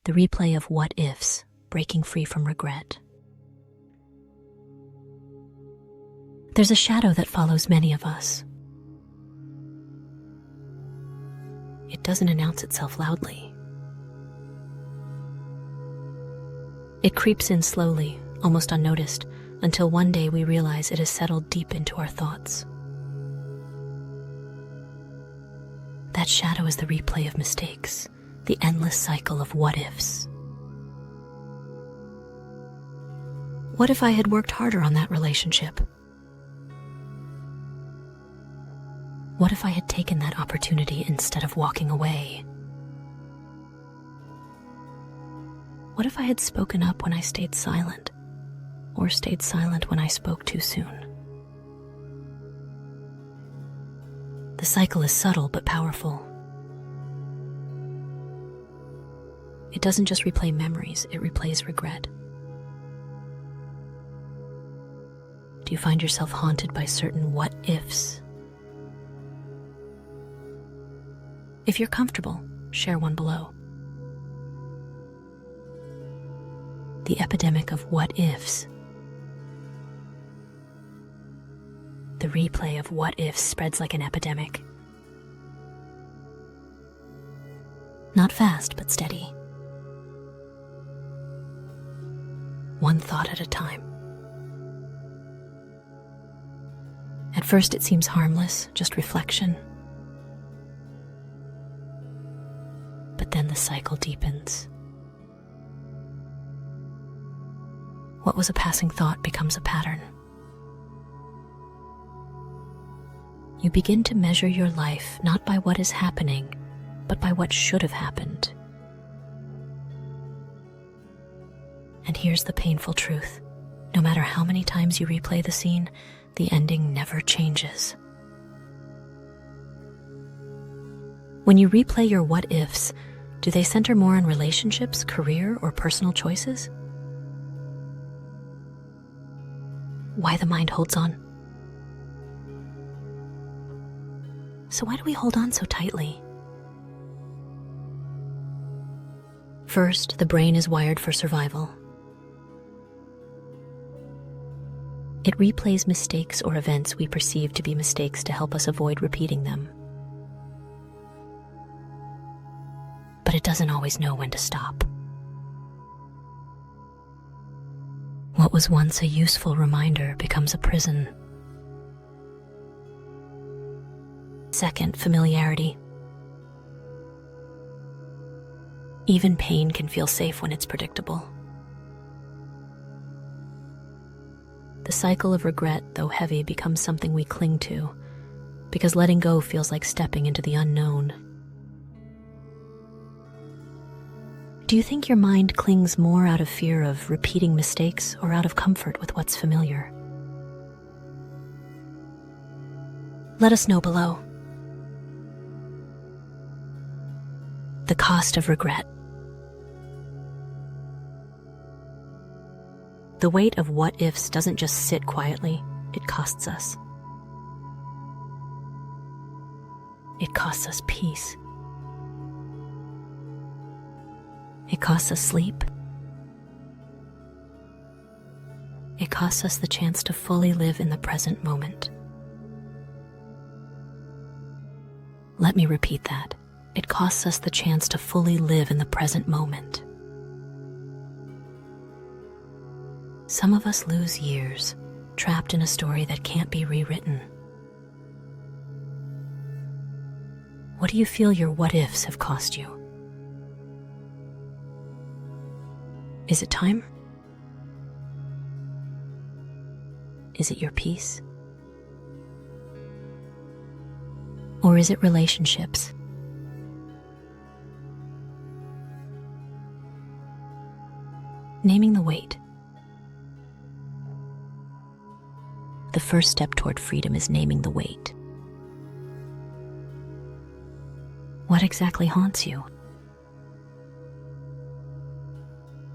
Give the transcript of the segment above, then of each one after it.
the replay of what ifs, breaking free from regret. There's a shadow that follows many of us. It doesn't announce itself loudly. It creeps in slowly, almost unnoticed, until one day we realize it has settled deep into our thoughts. That shadow is the replay of mistakes, the endless cycle of what ifs. What if I had worked harder on that relationship? What if I had taken that opportunity instead of walking away? What if I had spoken up when I stayed silent, or stayed silent when I spoke too soon? The cycle is subtle but powerful. It doesn't just replay memories, it replays regret. Do you find yourself haunted by certain what ifs? If you're comfortable, share one below. The epidemic of what ifs. The replay of what ifs spreads like an epidemic. Not fast, but steady. One thought at a time. At first it seems harmless, just reflection. But then the cycle deepens. What was a passing thought becomes a pattern. You begin to measure your life not by what is happening, but by what should have happened. And here's the painful truth. No matter how many times you replay the scene, the ending never changes. When you replay your what ifs, do they center more on relationships, career, or personal choices? Why the mind holds on? So why do we hold on so tightly? First, the brain is wired for survival. It replays mistakes or events we perceive to be mistakes to help us avoid repeating them. But it doesn't always know when to stop. What was once a useful reminder becomes a prison. Second, familiarity. Even pain can feel safe when it's predictable. The cycle of regret, though heavy, becomes something we cling to, because letting go feels like stepping into the unknown. Do you think your mind clings more out of fear of repeating mistakes or out of comfort with what's familiar? Let us know below. The cost of regret. The weight of what ifs doesn't just sit quietly, it costs us. It costs us peace. It costs us sleep. It costs us the chance to fully live in the present moment. Let me repeat that. It costs us the chance to fully live in the present moment. Some of us lose years, trapped in a story that can't be rewritten. What do you feel your what ifs have cost you? Is it time? Is it your peace? Or is it relationships? Naming the weight. The first step toward freedom is naming the weight. What exactly haunts you?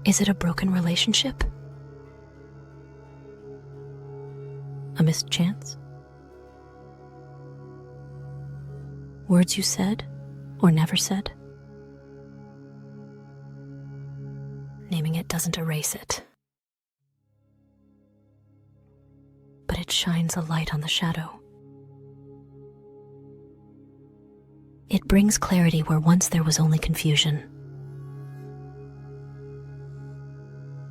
Is it a broken relationship? A missed chance? Words you said or never said? Naming it doesn't erase it, but it shines a light on the shadow. It brings clarity where once there was only confusion.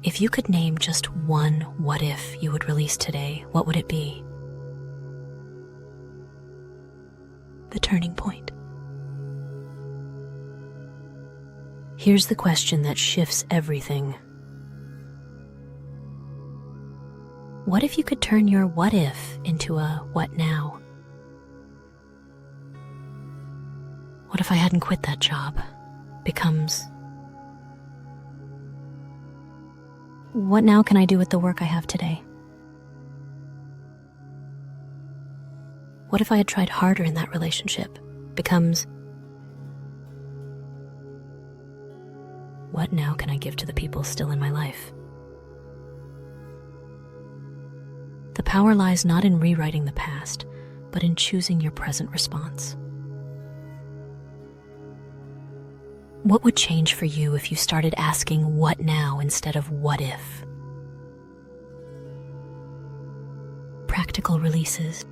If you could name just one what if you would release today, what would it be? The turning point. Here's the question that shifts everything. What if you could turn your what if into a what now? What if I hadn't quit that job? Becomes, what now can I do with the work I have today? What if I had tried harder in that relationship? Becomes, what now can I give to the people still in my life? The power lies not in rewriting the past, but in choosing your present response. What would change for you if you started asking what now instead of what if? Practical releases.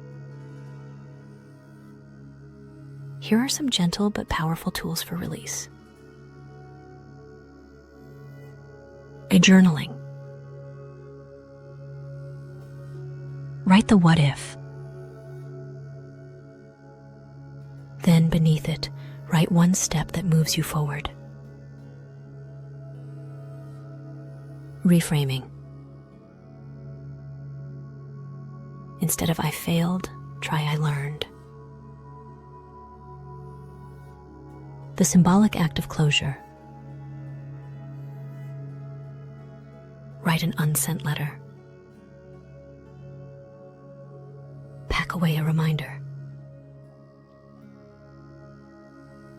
Here are some gentle but powerful tools for release. A journaling. Write the what if. Then beneath it, write one step that moves you forward. Reframing. Instead of I failed, try I learned. The symbolic act of closure. Write an unsent letter. Pack away a reminder.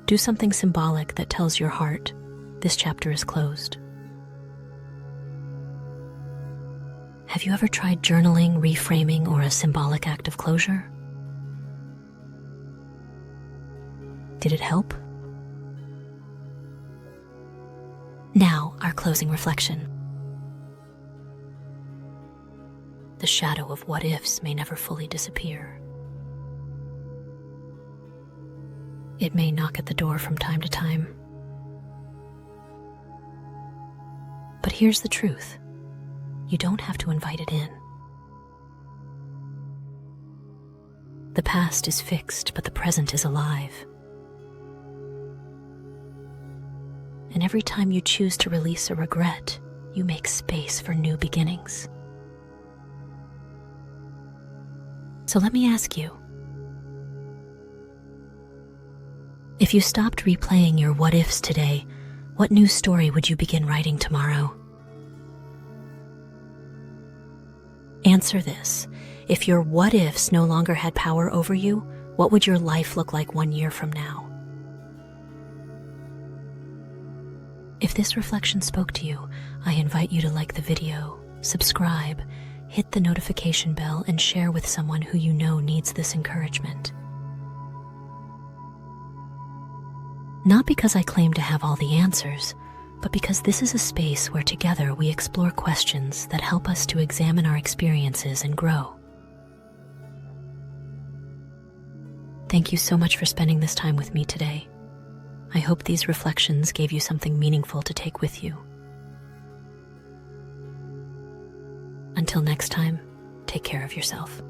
Do something symbolic that tells your heart, this chapter is closed. Have you ever tried journaling, reframing, or a symbolic act of closure? Did it help? Now, our closing reflection. The shadow of what ifs may never fully disappear. It may knock at the door from time to time. But here's the truth. You don't have to invite it in. The past is fixed, but the present is alive. And every time you choose to release a regret, you make space for new beginnings. So let me ask you, if you stopped replaying your what ifs today, what new story would you begin writing tomorrow? Answer this. If your what ifs no longer had power over you, what would your life look like 1 year from now? If this reflection spoke to you, I invite you to like the video, subscribe, hit the notification bell, and share with someone who you know needs this encouragement. Not because I claim to have all the answers, but because this is a space where together we explore questions that help us to examine our experiences and grow. Thank you so much for spending this time with me today. I hope these reflections gave you something meaningful to take with you. Until next time, take care of yourself.